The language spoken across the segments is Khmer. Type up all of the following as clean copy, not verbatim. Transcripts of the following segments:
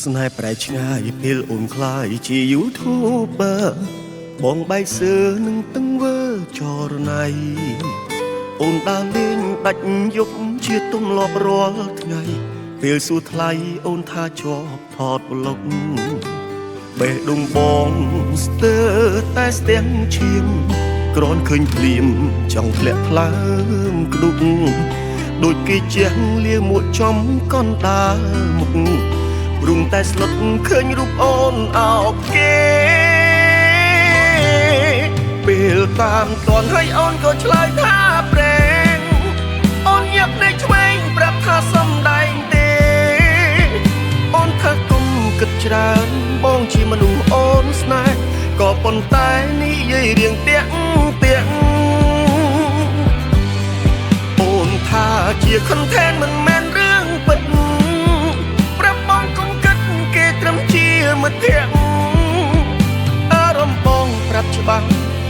ស្នេហ៍ប្រែឆ្ងាយពេលអូនខ្លាយជា YouTuber បងបែកសើនឹងតឹងវើចរណៃអូនដើរលេងដាច់យប់ជាទំលាប់រាល់ថ្ងៃពេលសួរថ្លៃអូនថាជាប់ថតប្លុកបេះដូងបងស្ទើរតែស្ទាំងឈាមគ្រាន់ឃើញភ្លៀមចង់ធ្លាក់ថ្លើមក្ដុកដូចគេជះលាមួកចំកណ្ដាលមុខរុំតែស្លុតឃើញរូបអូនអោបគេពេលតាមតន់ឲ្យអូនក៏ឆ្លើយថាប្រេងអូនញាប់នៃឆ្វេងប្រាប់ថាសំដែងទេអូនថាគុំគិតច្រើនបងជាមនុស្សអូនស្នេហ៍ក៏ប៉ុន្តែនិយាយរៀងតាក់អូនថាជា content មិនមែនរឿងពិតប្រាប់បងកុំគិតគេត្រឹមជាមិត្តភក្តិអារម្មណ៍បងប្រាប់ច្បាស់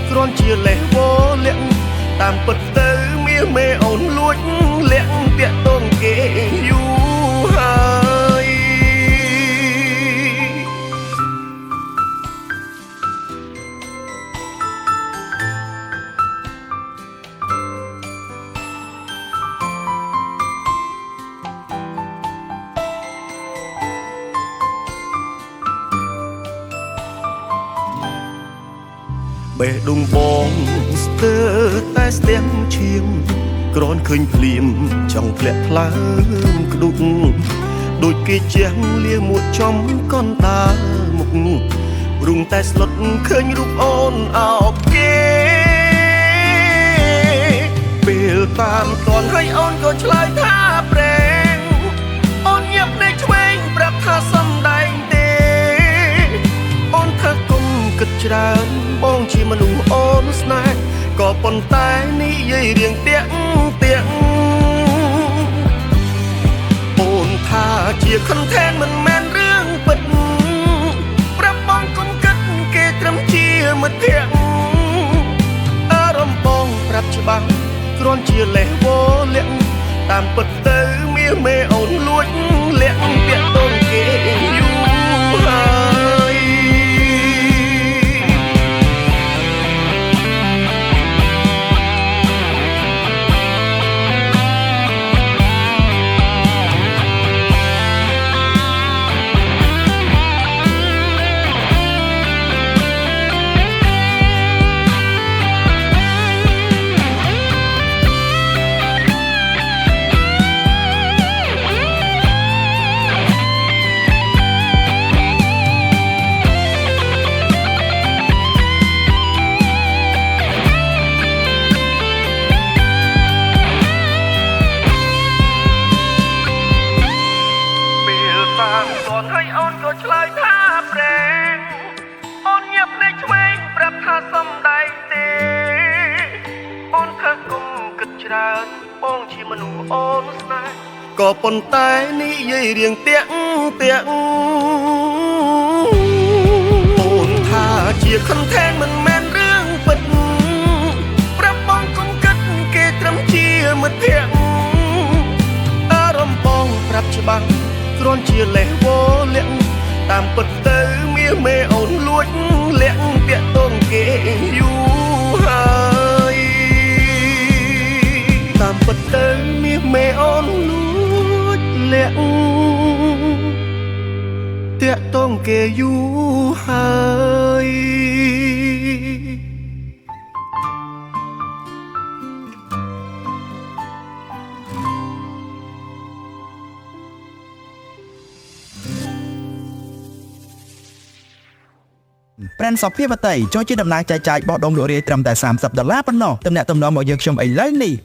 គ្រាន់ជាលេះវលាក់តាមពិតទៅមាសមេអូនលួចលាក់តាក់ទងគេយូរហើយបេះដូងបងស្ទើរតែស្ទាំងឈាមគ្រាន់ឃើញភ្លៀមចង់ធ្លាក់ថ្លើមក្ដុកដូចគេជះលាមួកចំកណ្ដាលមុខរុំតែស្លុតឃើញរូបអូនអោបគេពេលតាមតន់ឲ្យអូនក៏ឆ្លើយថាប្រេងអូនញាប់នៃឆ្វេងប្រាប់ថាសំដែងទេអូនថាគុំគិតច្រើនបងជាមនុស្សអូនស្នេហ៍ក៏ប៉ុន្តែនិយាយរៀងតាក់អូនថាជា content មិនមែនរឿងពិតប្រាប់បងកុំគិតគេត្រឹមជាមិត្តភក្តិអារម្មណ៍បងប្រាប់ច្បាស់គ្រាន់ជាលេះវលាក់តាមពិតទៅមាសមេអូនលួចលាក់តាក់ទងគេយូរហើយឲ្យអូនក៏ឆ្លើយថាប្រេងអូនញាប់នៃឆ្វេងប្រាប់ថាសំដែងទេអូនថាគុំគិតច្រើនបងជាមនុស្សអូនស្នេហ៍ក៏ប៉ុន្តែនិយាយរៀងតាក់អូនថាជា content មិនមែនរឿងពិតប្រាប់បងកុំគិតគេត្រឹមជាមិត្តភក្តិអារម្មណ៍បងប្រាប់ច្បាស់គ្រាន់ជាលេះវលាក់តាមពិតទៅមាសមេអូនលួចលាក់តាក់ទងគេយូរហើយតាមពិតទៅមាសមេអូនលួចលាក់តាក់ទងគេយូរហើយ Brand shop ភាវតីចូលជាតំណាងចែកចាយបោះដុំលក់រាយត្រឹមតែ$30ប៉ុណ្ណោះទំនាក់ទំនងមកយើងខ្ញុំឥឡូវនេះ